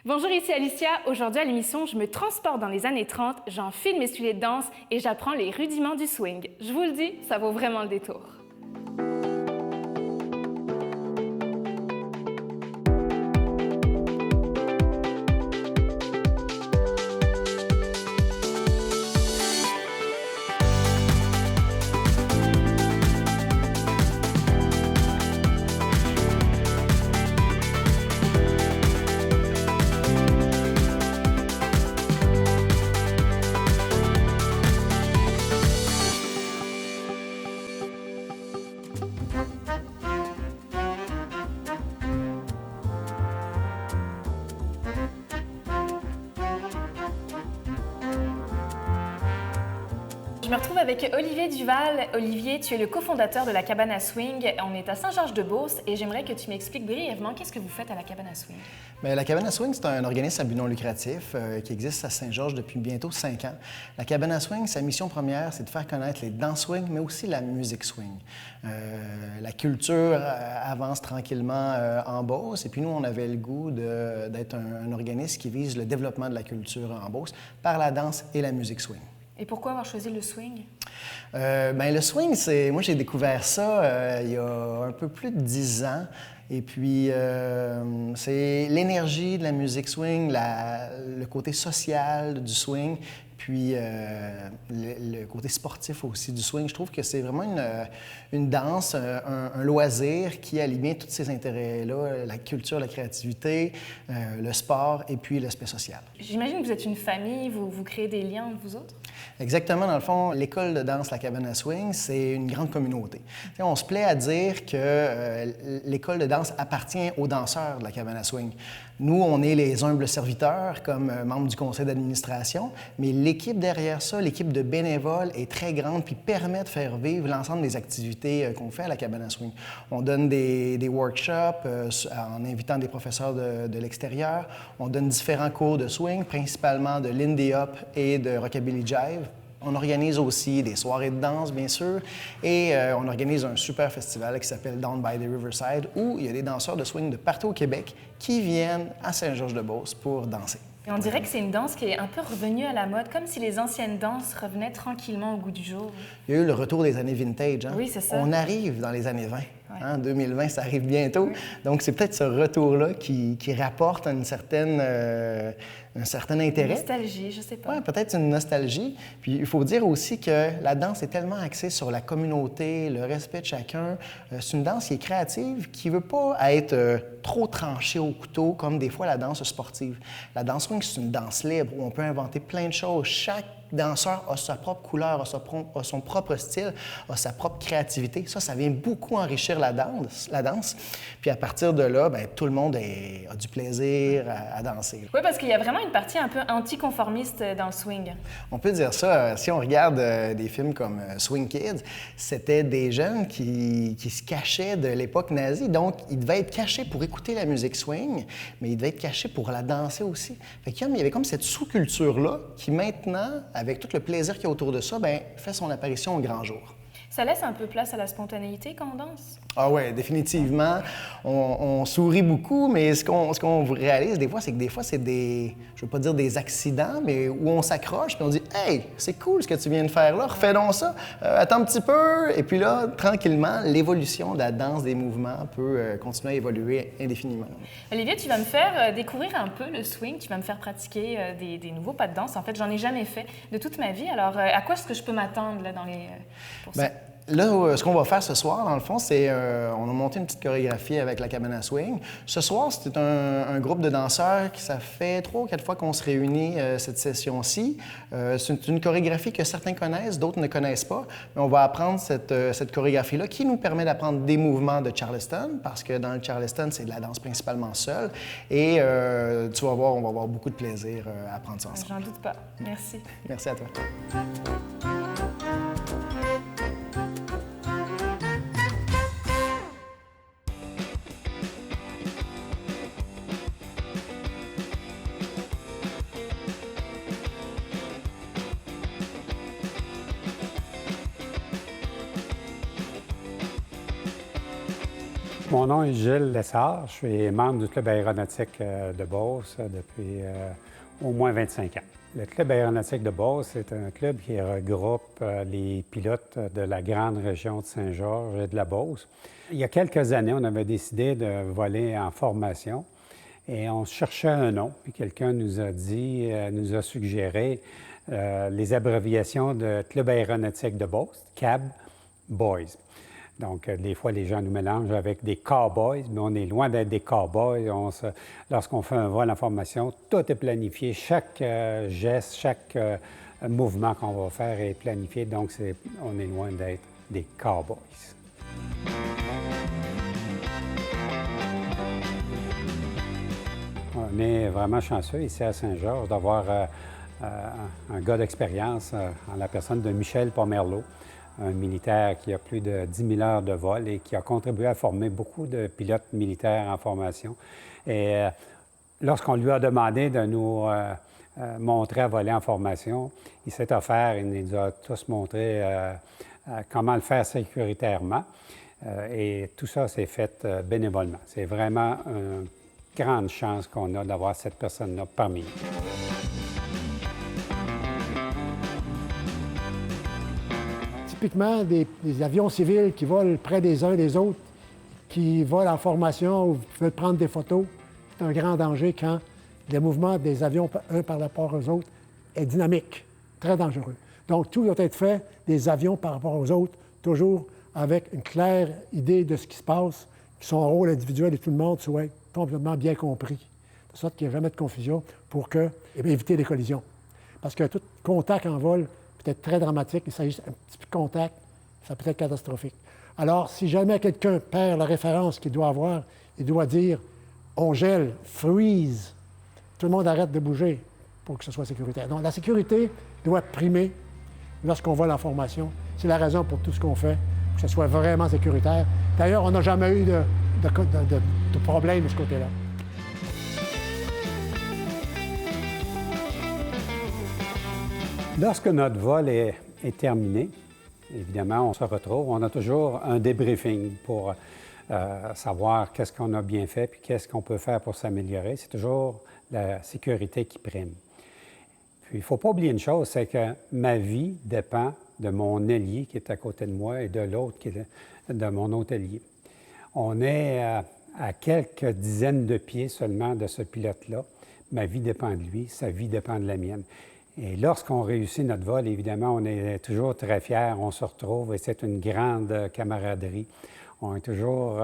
Bonjour, ici Alicia. Aujourd'hui à l'émission, je me transporte dans les années 30, j'enfile mes souliers de danse et j'apprends les rudiments du swing. Je vous le dis, ça vaut vraiment le détour. Je me retrouve avec Olivier Duval. Olivier, tu es le cofondateur de la Cabane à Swing. On est à Saint-Georges-de-Beauce et j'aimerais que tu m'expliques brièvement qu'est-ce que vous faites à la Cabane à Swing. Bien, la Cabane à Swing, c'est un organisme à but non lucratif qui existe à Saint-Georges depuis bientôt 5 ans. La Cabane à Swing, sa mission première, c'est de faire connaître les danses swing, mais aussi la musique swing. La culture avance tranquillement en Beauce et puis nous, on avait le goût d'être un organisme qui vise le développement de la culture en Beauce par la danse et la musique swing. Et pourquoi avoir choisi le swing? Bien, le swing, moi j'ai découvert ça il y a un peu plus de 10 ans. Et puis, c'est l'énergie de la musique swing, le côté social du swing, puis le côté sportif aussi du swing. Je trouve que c'est vraiment une danse, un loisir qui allie bien tous ces intérêts-là, la culture, la créativité, le sport et puis l'aspect social. J'imagine que vous êtes une famille, vous créez des liens entre vous autres? Exactement. Dans le fond, l'école de danse La Cabane à Swing, c'est une grande communauté. T'sais, on se plaît à dire que l'école de danse appartient aux danseurs de La Cabane à Swing. Nous, on est les humbles serviteurs comme membres du conseil d'administration, mais l'équipe derrière ça, l'équipe de bénévoles est très grande puis permet de faire vivre l'ensemble des activités qu'on fait à La Cabane à Swing. On donne des workshops en invitant des professeurs de l'extérieur. On donne différents cours de swing, principalement de Lindy Hop et de Rockabilly Jive. On organise aussi des soirées de danse, bien sûr, et on organise un super festival qui s'appelle Down by the Riverside, où il y a des danseurs de swing de partout au Québec qui viennent à Saint-Georges-de-Beauce pour danser. Et on dirait que c'est une danse qui est un peu revenue à la mode, comme si les anciennes danses revenaient tranquillement au goût du jour. Il y a eu le retour des années vintage. Hein? Oui, c'est ça. On arrive dans les années 20. Ouais. Hein? 2020, ça arrive bientôt. Oui. Donc, c'est peut-être ce retour-là qui rapporte un certain intérêt. Une nostalgie, je sais pas. Oui, peut-être une nostalgie. Puis, il faut dire aussi que la danse est tellement axée sur la communauté, le respect de chacun. C'est une danse qui est créative, qui ne veut pas être trop tranchée au couteau, comme des fois la danse sportive. La danse swing, c'est une danse libre où on peut inventer plein de choses. Chaque danseur a sa propre couleur, a son propre style, a sa propre créativité. Ça vient beaucoup enrichir la danse. Puis à partir de là, bien, tout le monde a du plaisir à danser. Oui, parce qu'il y a vraiment une partie un peu anticonformiste dans le swing. On peut dire ça. Si on regarde des films comme Swing Kids, c'était des jeunes qui se cachaient de l'époque nazie. Donc, ils devaient être cachés pour écouter la musique swing, mais ils devaient être cachés pour la danser aussi. Fait qu'il y avait comme cette sous-culture-là qui maintenant, avec tout le plaisir qu'il y a autour de ça, bien, fait son apparition au grand jour. Ça laisse un peu place à la spontanéité quand on danse? Ah oui, définitivement. On sourit beaucoup, mais ce qu'on réalise des fois, c'est que des fois, c'est je veux pas dire des accidents, mais où on s'accroche puis on dit « Hey, c'est cool ce que tu viens de faire là, refais donc ça, attends un petit peu ». Et puis là, tranquillement, l'évolution de la danse, des mouvements peut continuer à évoluer indéfiniment. Olivier, tu vas me faire découvrir un peu le swing, tu vas me faire pratiquer des nouveaux pas de danse. En fait, j'en ai jamais fait de toute ma vie. Alors, à quoi est-ce que je peux m'attendre là, pour ça? Là, ce qu'on va faire ce soir, dans le fond, c'est on a monté une petite chorégraphie avec la Cabane à Swing. Ce soir, c'est un groupe de danseurs qui ça fait 3 ou 4 fois qu'on se réunit cette session-ci. C'est une chorégraphie que certains connaissent, d'autres ne connaissent pas. Mais on va apprendre cette chorégraphie-là qui nous permet d'apprendre des mouvements de Charleston, parce que dans le Charleston, c'est de la danse principalement seule. Et tu vas voir, on va avoir beaucoup de plaisir à apprendre ça ensemble. J'en doute pas. Merci. Merci à toi. Mon nom est Gilles Lessard. Je suis membre du Club aéronautique de Beauce depuis au moins 25 ans. Le Club aéronautique de Beauce est un club qui regroupe les pilotes de la grande région de Saint-Georges et de la Beauce. Il y a quelques années, on avait décidé de voler en formation et on cherchait un nom. Puis quelqu'un nous a dit, nous a suggéré les abréviations de Club aéronautique de Beauce, CAB Boys. Donc, des fois, les gens nous mélangent avec des cowboys, mais on est loin d'être des cowboys. Lorsqu'on fait un vol en formation, tout est planifié. Chaque geste, chaque mouvement qu'on va faire est planifié. Donc, on est loin d'être des cowboys. On est vraiment chanceux ici à Saint-Georges d'avoir un gars d'expérience en la personne de Michel Pomerleau, un militaire qui a plus de 10 000 heures de vol et qui a contribué à former beaucoup de pilotes militaires en formation. Et lorsqu'on lui a demandé de nous montrer à voler en formation, il s'est offert, il nous a tous montré comment le faire sécuritairement. Et tout ça s'est fait bénévolement. C'est vraiment une grande chance qu'on a d'avoir cette personne-là parmi nous. Typiquement, des avions civils qui volent près des uns des autres, qui volent en formation ou qui veulent prendre des photos, c'est un grand danger quand le mouvement des avions un par rapport aux autres est dynamique, très dangereux. Donc, tout doit être fait des avions par rapport aux autres, toujours avec une claire idée de ce qui se passe, que son rôle individuel de tout le monde soit complètement bien compris, de sorte qu'il n'y ait jamais de confusion pour éviter des collisions. Parce que tout contact en vol peut être très dramatique. Il s'agit d'un petit peu de contact, ça peut être catastrophique. Alors, si jamais quelqu'un perd la référence qu'il doit avoir, il doit dire « on gèle, freeze », tout le monde arrête de bouger pour que ce soit sécuritaire. Donc, la sécurité doit primer lorsqu'on vole en formation. C'est la raison pour tout ce qu'on fait, que ce soit vraiment sécuritaire. D'ailleurs, on n'a jamais eu de problème de ce côté-là. Lorsque notre vol est terminé, évidemment, on se retrouve. On a toujours un débriefing pour savoir qu'est-ce qu'on a bien fait puis qu'est-ce qu'on peut faire pour s'améliorer. C'est toujours la sécurité qui prime. Puis, il ne faut pas oublier une chose, c'est que ma vie dépend de mon ailier qui est à côté de moi et de l'autre qui est de mon autre ailier. On est à quelques dizaines de pieds seulement de ce pilote-là. Ma vie dépend de lui, sa vie dépend de la mienne. Et lorsqu'on réussit notre vol, évidemment, on est toujours très fiers, on se retrouve et c'est une grande camaraderie. On est toujours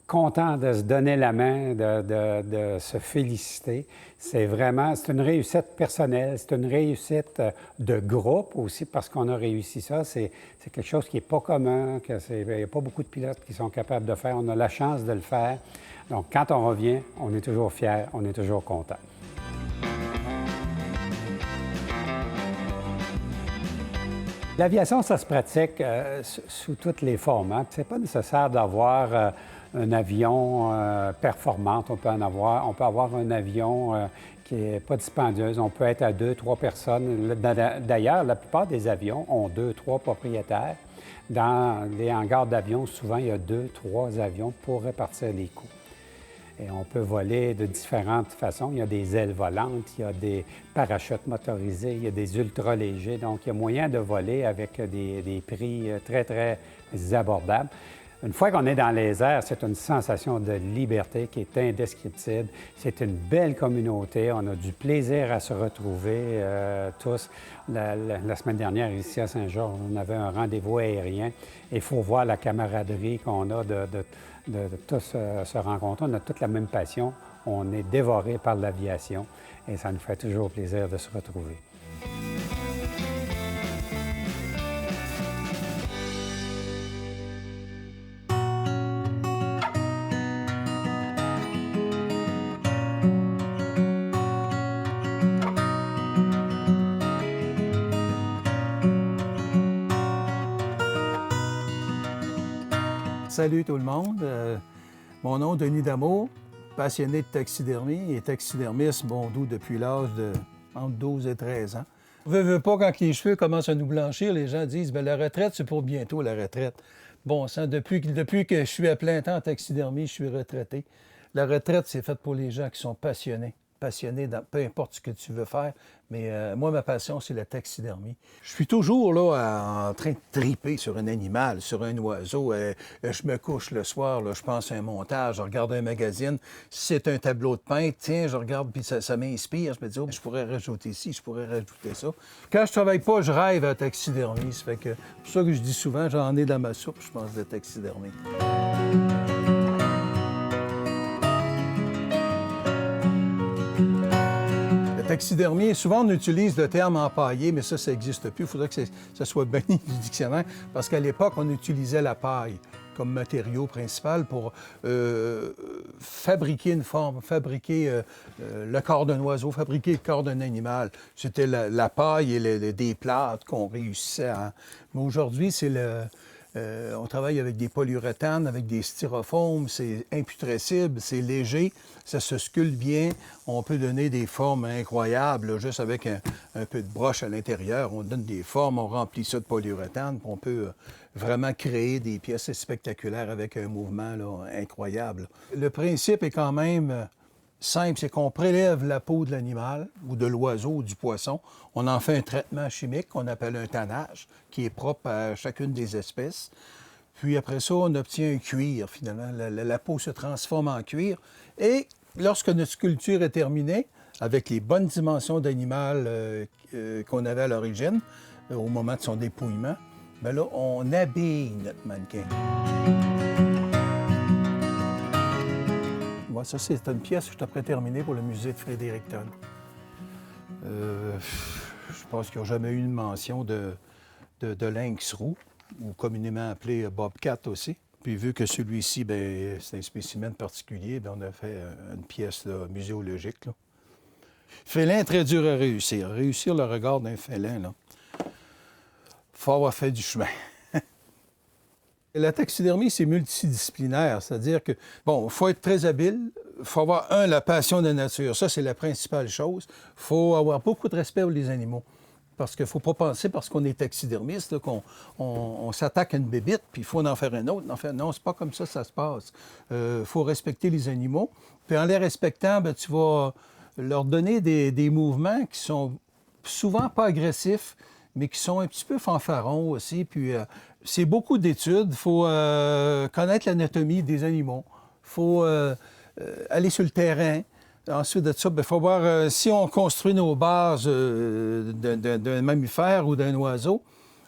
content de se donner la main, de se féliciter. C'est une réussite personnelle, c'est une réussite de groupe aussi parce qu'on a réussi ça. C'est quelque chose qui n'est pas commun, il n'y a pas beaucoup de pilotes qui sont capables de faire. On a la chance de le faire. Donc, quand on revient, on est toujours fiers, on est toujours content. L'aviation, ça se pratique sous toutes les formes. Hein. Ce n'est pas nécessaire d'avoir un avion performant. On peut avoir un avion qui n'est pas dispendieuse. On peut être à 2-3 personnes. D'ailleurs, la plupart des avions ont 2-3 propriétaires. Dans les hangars d'avions, souvent, il y a 2-3 avions pour répartir les coûts. Et on peut voler de différentes façons. Il y a des ailes volantes, il y a des parachutes motorisés, il y a des ultra-légers. Donc, il y a moyen de voler avec des prix très, très abordables. Une fois qu'on est dans les airs, c'est une sensation de liberté qui est indescriptible. C'est une belle communauté. On a du plaisir à se retrouver tous. La semaine dernière, ici à Saint-Georges, on avait un rendez-vous aérien. Il faut voir la camaraderie qu'on a de tous se rencontrer. On a toute la même passion. On est dévoré par l'aviation et ça nous fait toujours plaisir de se retrouver. Salut tout le monde. Mon nom est Denis Damour, passionné de taxidermie et taxidermiste bon doux depuis l'âge de entre 12 et 13 ans. Veux pas, quand les cheveux commencent à nous blanchir, les gens disent « Bien, la retraite, c'est pour bientôt, la retraite. » bon sang. Depuis que je suis à plein temps en taxidermie, je suis retraité. La retraite, c'est faite pour les gens qui sont passionnés. Passionnés dans peu importe ce que tu veux faire. Mais moi, ma passion, c'est la taxidermie. Je suis toujours là en train de triper sur un animal, sur un oiseau. Je me couche le soir, là, je pense à un montage, je regarde un magazine. Si c'est un tableau de peintre, tiens, je regarde, puis ça m'inspire. Je me dis, oh, je pourrais rajouter ci, je pourrais rajouter ça. Quand je travaille pas, je rêve à la taxidermie. Ça fait que, c'est pour ça que je dis souvent, j'en ai dans ma soupe, je pense, de taxidermie. Taxidermie, souvent on utilise le terme empaillé, mais ça n'existe plus. Il faudrait que ça soit banni du dictionnaire, parce qu'à l'époque, on utilisait la paille comme matériau principal pour fabriquer une forme, fabriquer le corps d'un oiseau, fabriquer le corps d'un animal. C'était la paille et des plâtres qu'on réussissait à... Mais aujourd'hui, c'est on travaille avec des polyuréthanes, avec des styrofoams, c'est imputrescible, c'est léger, ça se sculpte bien, on peut donner des formes incroyables, là, juste avec un peu de broche à l'intérieur, on donne des formes, on remplit ça de polyuréthane, puis on peut vraiment créer des pièces spectaculaires avec un mouvement là, incroyable. Le principe est quand même simple, c'est qu'on prélève la peau de l'animal ou de l'oiseau ou du poisson. On en fait un traitement chimique qu'on appelle un tannage, qui est propre à chacune des espèces. Puis après ça, on obtient un cuir, finalement. La peau se transforme en cuir. Et lorsque notre sculpture est terminée, avec les bonnes dimensions d'animal qu'on avait à l'origine, au moment de son dépouillement, bien là, on habille notre mannequin. Moi, ça, c'est une pièce que je t'apprête terminer pour le musée de Fredericton. Je pense qu'il n'y a jamais eu une mention de lynx roux, ou communément appelé bobcat aussi. Puis vu que celui-ci, bien, c'est un spécimen particulier, bien, on a fait une pièce là, muséologique. Là. Félin, très dur à réussir. Réussir le regard d'un félin, là, faut avoir fait du chemin. La taxidermie, c'est multidisciplinaire, c'est-à-dire que, bon, il faut être très habile, il faut avoir, la passion de la nature, ça, c'est la principale chose. Il faut avoir beaucoup de respect pour les animaux, parce qu'il ne faut pas penser, parce qu'on est taxidermiste, là, qu'on s'attaque à une bébite, puis il faut en faire un autre. Non, c'est pas comme ça se passe. Il faut respecter les animaux, puis en les respectant, bien, tu vas leur donner des mouvements qui sont souvent pas agressifs, mais qui sont un petit peu fanfarons aussi, puis... c'est beaucoup d'études. Il faut connaître l'anatomie des animaux. Il faut aller sur le terrain. Ensuite de ça, il faut voir si on construit nos bases d'un mammifère ou d'un oiseau.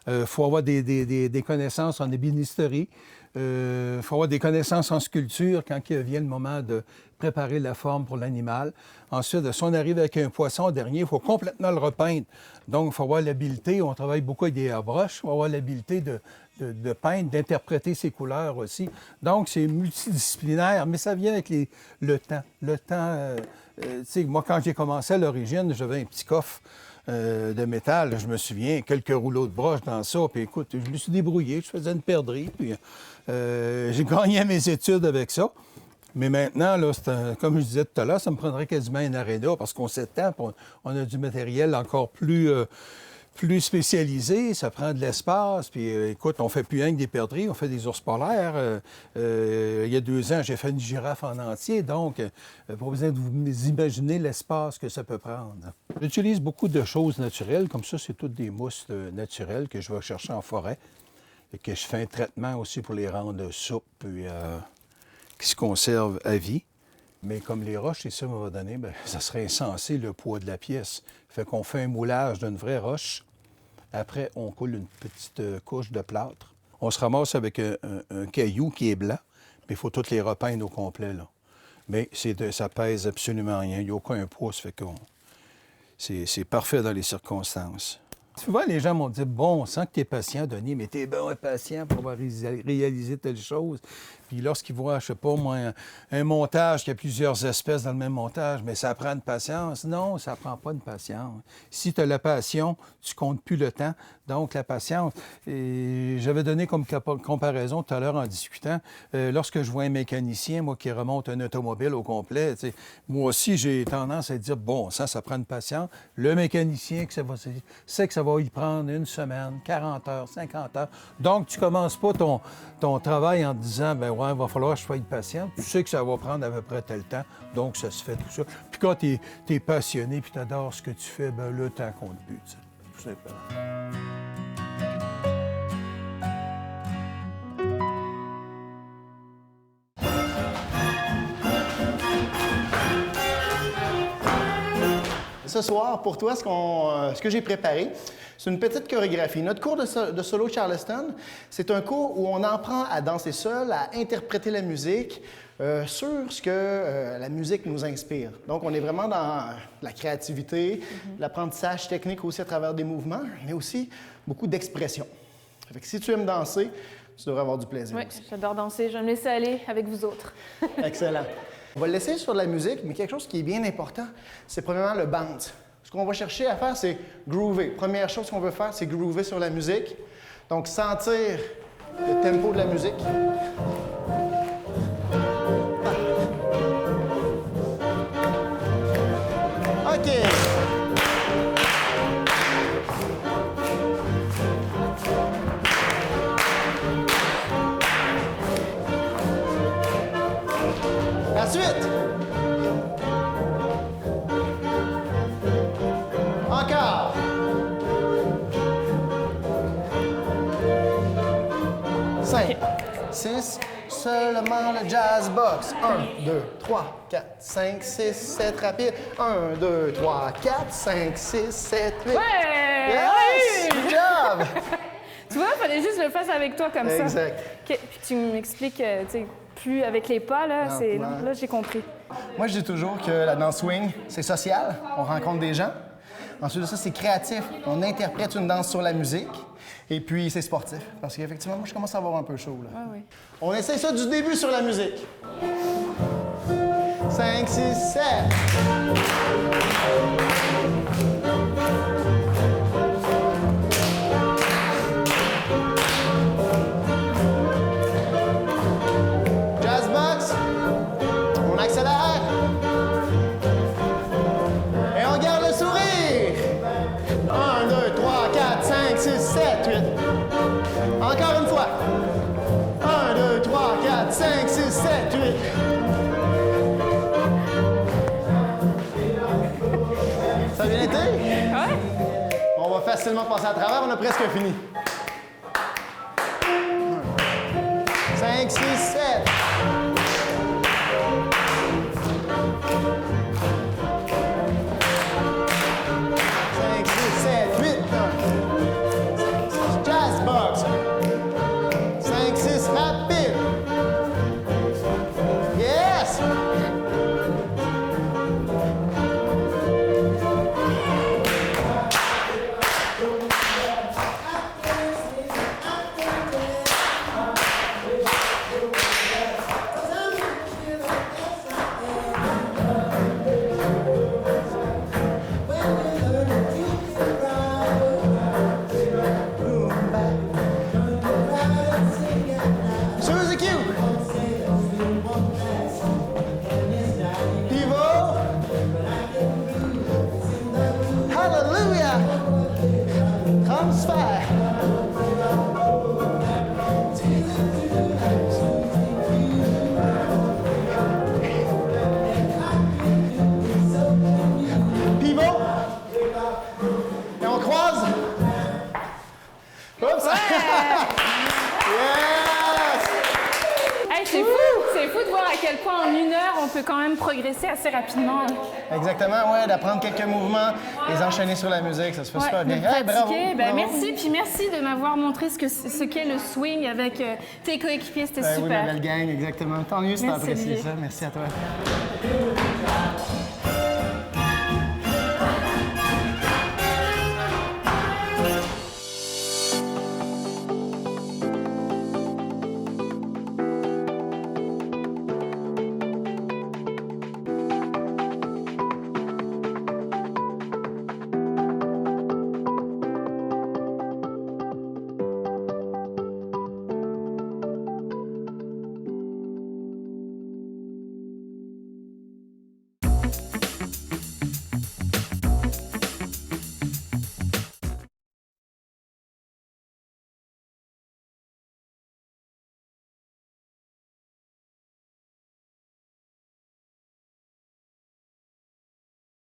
Il faut avoir des connaissances en ébénisterie. Il faut avoir des connaissances en sculpture quand il vient le moment de préparer la forme pour l'animal. Ensuite, si on arrive avec un poisson dernier, il faut complètement le repeindre. Donc, il faut avoir l'habileté, on travaille beaucoup avec des airbrushes, il faut avoir l'habileté de peindre, d'interpréter ses couleurs aussi. Donc, c'est multidisciplinaire, mais ça vient avec le temps. Le temps, tu sais, moi, quand j'ai commencé à l'origine, j'avais un petit coffre de métal, je me souviens, quelques rouleaux de broche dans ça, puis écoute, je me suis débrouillé, je faisais une perdrix, puis j'ai gagné mes études avec ça. Mais maintenant, là, comme je disais tout à l'heure, ça me prendrait quasiment une aréna parce qu'on s'étend, on a du matériel encore plus spécialisé, ça prend de l'espace. Puis écoute, on fait plus rien que des perdrix, on fait des ours polaires. Il y a 2 ans, j'ai fait une girafe en entier, donc pas besoin de vous imaginer l'espace que ça peut prendre. J'utilise beaucoup de choses naturelles, comme ça, c'est toutes des mousses naturelles que je vais chercher en forêt et que je fais un traitement aussi pour les rendre souples, puis qui se conservent à vie. Mais comme les roches, c'est ça qu'on va donner, bien, ça serait insensé le poids de la pièce. Fait qu'on fait un moulage d'une vraie roche. Après, on coule une petite couche de plâtre. On se ramasse avec un caillou qui est blanc, mais il faut toutes les repeindre au complet, là. Mais ça pèse absolument rien. Il n'y a aucun poids, ça fait que c'est parfait dans les circonstances. Souvent, les gens m'ont dit « Bon, on sent que tu es patient, Denis, mais tu es bon et patient pour avoir réalisé telle chose. » Puis lorsqu'ils voient, je sais pas, moi, un montage, qu'il y a plusieurs espèces dans le même montage, mais ça prend de patience. Non, ça prend pas de patience. Si tu as la passion, tu comptes plus le temps. Donc, la patience. Et j'avais donné comme comparaison tout à l'heure en discutant, lorsque je vois un mécanicien, moi, qui remonte un automobile au complet, moi aussi, j'ai tendance à dire, bon, ça prend de patience. Le mécanicien sait que ça va va y prendre 1 semaine, 40 heures, 50 heures. Donc, tu ne commences pas ton travail en te disant, ben ouais, il va falloir que je sois patient. Tu sais que ça va prendre à peu près tel temps, donc ça se fait tout ça. Puis quand tu es passionné puis tu adores ce que tu fais, ben le temps compte plus, tu sais, tout simplement. Ce soir, pour toi, ce que j'ai préparé, c'est une petite chorégraphie. Notre cours de solo Charleston, c'est un cours où on apprend à danser seul, à interpréter la musique sur ce que la musique nous inspire. Donc, on est vraiment dans la créativité, l'apprentissage technique aussi à travers des mouvements, mais aussi beaucoup d'expression. Fait que si tu aimes danser, tu devrais avoir du plaisir aussi. Oui, j'adore danser. Je vais me laisser aller avec vous autres. Excellent. On va le laisser sur la musique, mais quelque chose qui est bien important, c'est premièrement le bounce. Ce qu'on va chercher à faire, c'est groover. Première chose qu'on veut faire, c'est groover sur la musique. Donc, sentir le tempo de la musique. OK. La suite. Encore. Cinq, 6, seulement le jazz box. 1, 2, 3, 4, 5, 6, 7, rapide. 1, 2, 3, 4, 5, 6, 7, 8. Ouais! Yes! Good job! Tu vois, il fallait juste le faire avec toi comme ça. Exact. OK. Puis tu m'expliques, tu sais, plus avec les pas, là, c'est... Non, là, j'ai compris. Moi, je dis toujours que la danse swing, c'est social. On rencontre des gens. Ensuite de ça, c'est créatif. On interprète une danse sur la musique. Et puis, c'est sportif. Parce qu'effectivement, moi, je commence à avoir un peu chaud, là. Ah oui. On essaie ça du début sur la musique. 5, 6, 7. Jazz box. On accélère. Et on garde le sourire. 1, 2, 3, 4, 5, 6, 7, 8. Encore une fois. 1, 2, 3, 4, 5, 6, 7, 8. Ça a bien été? Ouais? On va facilement passer à travers, on a presque fini. 5, 6, 7. Jazz box. 5, 6, rapide. Yes! Suzy Q. Pivot. Hallelujah. Transfert. Pivot. Et on croise. Oups. Yes! Hey, c'est fou! C'est fou de voir à quel point en 1 heure, on peut quand même progresser assez rapidement. Exactement, ouais, d'apprendre quelques mouvements, les enchaîner sur la musique, ça se fait super de bien. Hey, bravo! pratiquer. Ben, bravo. merci, puis merci de m'avoir montré ce qu'est le swing avec tes coéquipiers, c'était Ben oui, super. ma belle gang, exactement. Tant mieux si t'as Merci, apprécié Olivier. ça. Merci à toi.